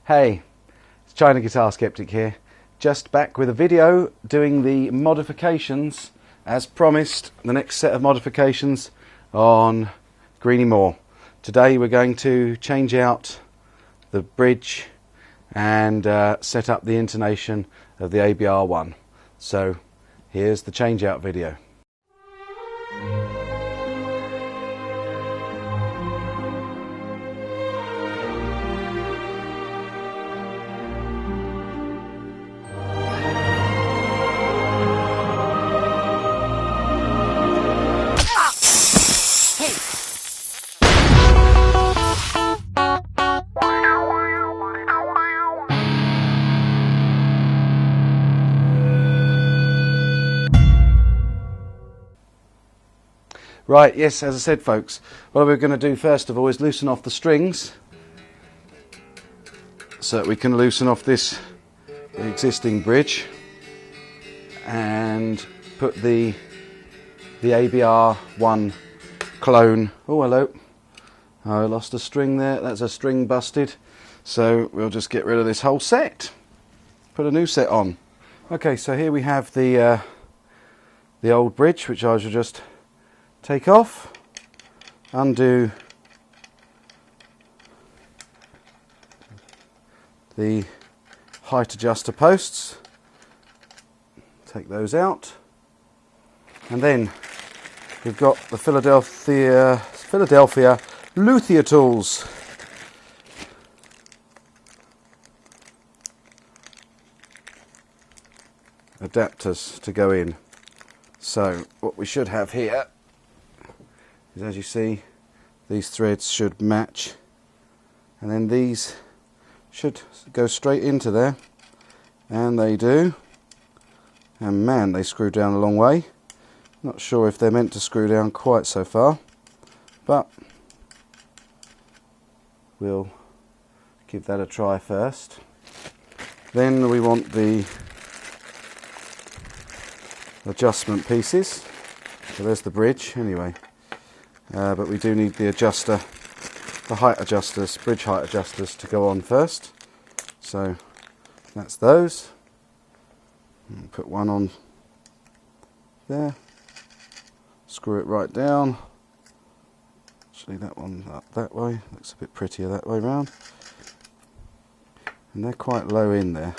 Hey, it's China Guitar Sceptic here, just back with a video doing the modifications, as promised, the next set of modifications on Greeny. Today we're going to change out the bridge and set up the intonation of the ABR1. So here's the change out video. Right, yes, as I said folks, what we're going to do first of all is loosen off the strings so that we can loosen off the existing bridge and put the ABR1 clone. Oh, hello. I lost a string there. That's a string busted. So we'll just get rid of this whole set. Put a new set on. Okay, so here we have the old bridge, which I shall just take off, undo the height adjuster posts, take those out, and then we've got the Philadelphia luthier tools. Adapters to go in. So what we should have here is, as you see, these threads should match, and then these should go straight into there, and they do. And man, they screw down a long way. Not sure if they're meant to screw down quite so far, but we'll give that a try first. Then we want the adjustment pieces. So there's the bridge anyway. But we do need the adjuster, the height adjusters, bridge height adjusters to go on first. So that's those. Put one on there. Screw it right down. Actually, that one up that way. Looks a bit prettier that way round. And they're quite low in there.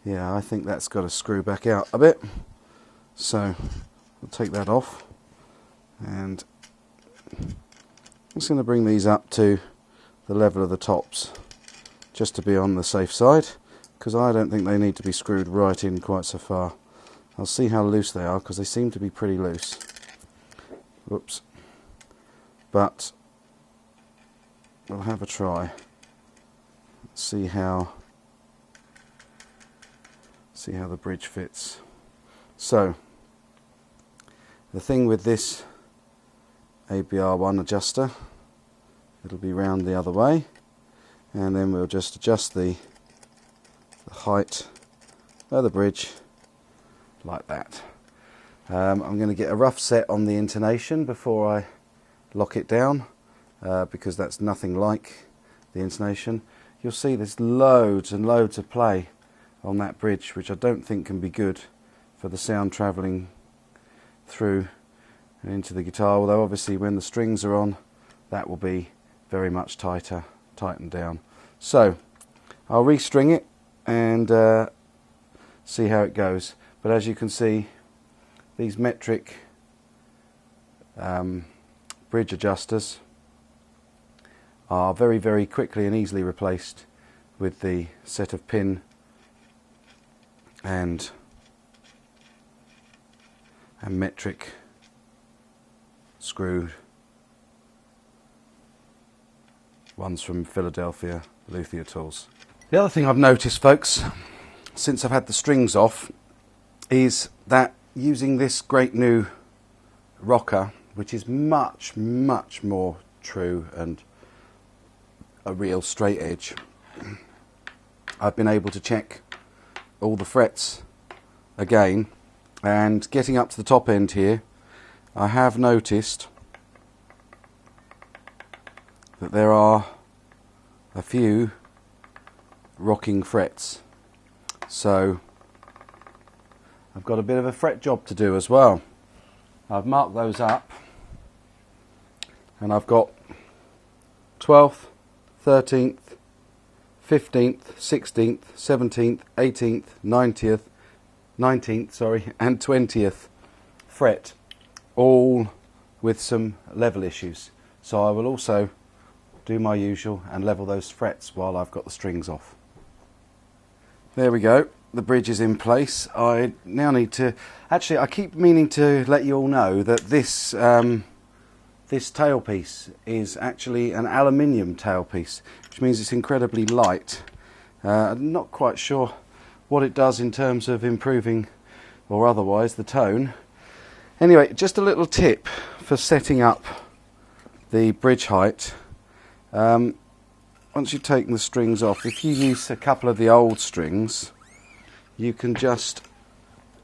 Yeah, I think that's got to screw back out a bit. So we'll take that off, and I'm just going to bring these up to the level of the tops, just to be on the safe side, because I don't think they need to be screwed right in quite so far. I'll see how loose they are, because they seem to be pretty loose. Whoops. But we'll have a try. See how the bridge fits. So the thing with this ABR1 adjuster, it'll be round the other way, and then we'll just adjust the height of the bridge like that. I'm going to get a rough set on the intonation before I lock it down, because that's nothing like the intonation. You'll see there's loads and loads of play on that bridge, which I don't think can be good for the sound travelling through and into the guitar, although obviously when the strings are on, that will be very much tightened down. So I'll restring it and see how it goes. But as you can see, these metric bridge adjusters are very, very quickly and easily replaced with the set of pin and metric screwed ones from Philadelphia luthier tools. The other thing I've noticed, folks, since I've had the strings off, is that using this great new rocker, which is much, much more true and a real straight edge, I've been able to check all the frets again, and getting up to the top end here, I have noticed that there are a few rocking frets. So I've got a bit of a fret job to do as well. I've marked those up, and I've got 12th, 13th, 15th, 16th, 17th, 18th, 19th, and 20th fret, all with some level issues. So I will also do my usual and level those frets while I've got the strings off. There we go, the bridge is in place. I now need to, actually I keep meaning to let you all know that this this tailpiece is actually an aluminium tailpiece, which means it's incredibly light. I'm not quite sure what it does in terms of improving or otherwise the tone. Anyway, just a little tip for setting up the bridge height. Once you've taken the strings off, if you use a couple of the old strings, you can just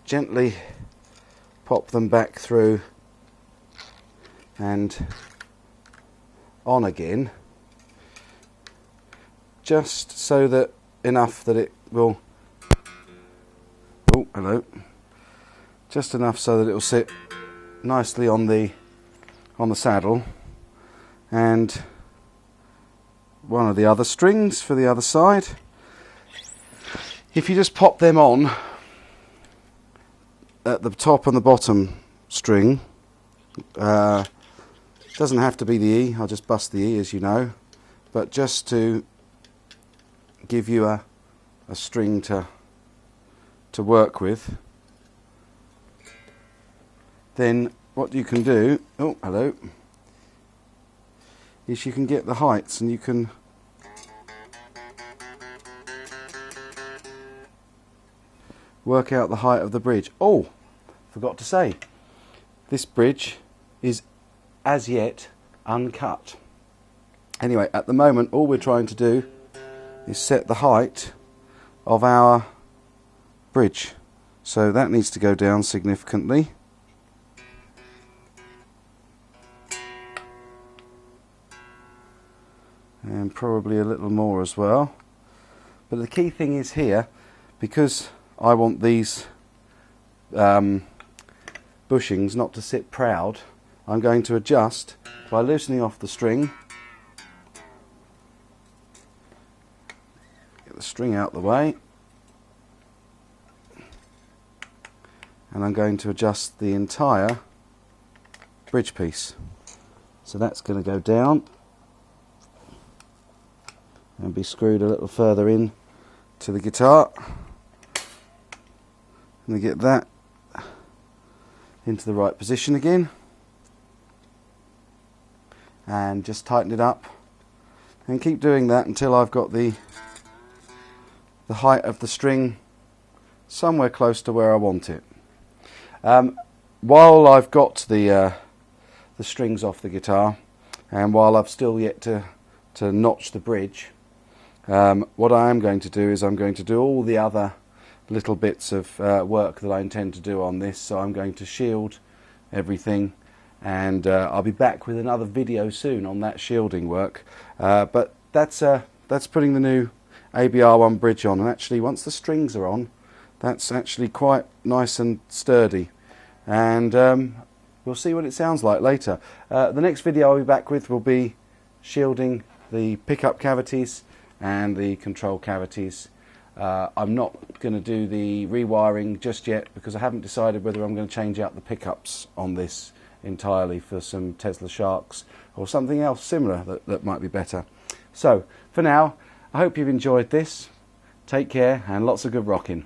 gently pop them back through and on again, just so that enough that it will, oh hello, just enough so that it will sit nicely on the saddle, and one of the other strings for the other side. If you just pop them on at the top and the bottom string, doesn't have to be the E, I'll just bust the E as you know, but just to give you a string to work with, then what you can do, oh hello, is you can get the heights, and you can work out the height of the bridge. Oh, forgot to say, this bridge is as yet uncut. Anyway, at the moment all we're trying to do is set the height of our bridge, so that needs to go down significantly. And probably a little more as well. But the key thing is here, because I want these bushings not to sit proud, I'm going to adjust by loosening off the string, get the string out the way, and I'm going to adjust the entire bridge piece. So that's going to go down and be screwed a little further in to the guitar, and get that into the right position again, and just tighten it up, and keep doing that until I've got the height of the string somewhere close to where I want it. While I've got the strings off the guitar, and while I've still yet to notch the bridge, what I am going to do is I'm going to do all the other little bits of work that I intend to do on this. So I'm going to shield everything, and I'll be back with another video soon on that shielding work. But that's putting the new ABR1 bridge on, and actually once the strings are on, that's actually quite nice and sturdy, and we'll see what it sounds like later. The next video I'll be back with will be shielding the pickup cavities and the control cavities. I'm not going to do the rewiring just yet, because I haven't decided whether I'm going to change out the pickups on this entirely for some Tesla Sharks or something else similar that might be better. So for now, I hope you've enjoyed this. Take care and lots of good rocking.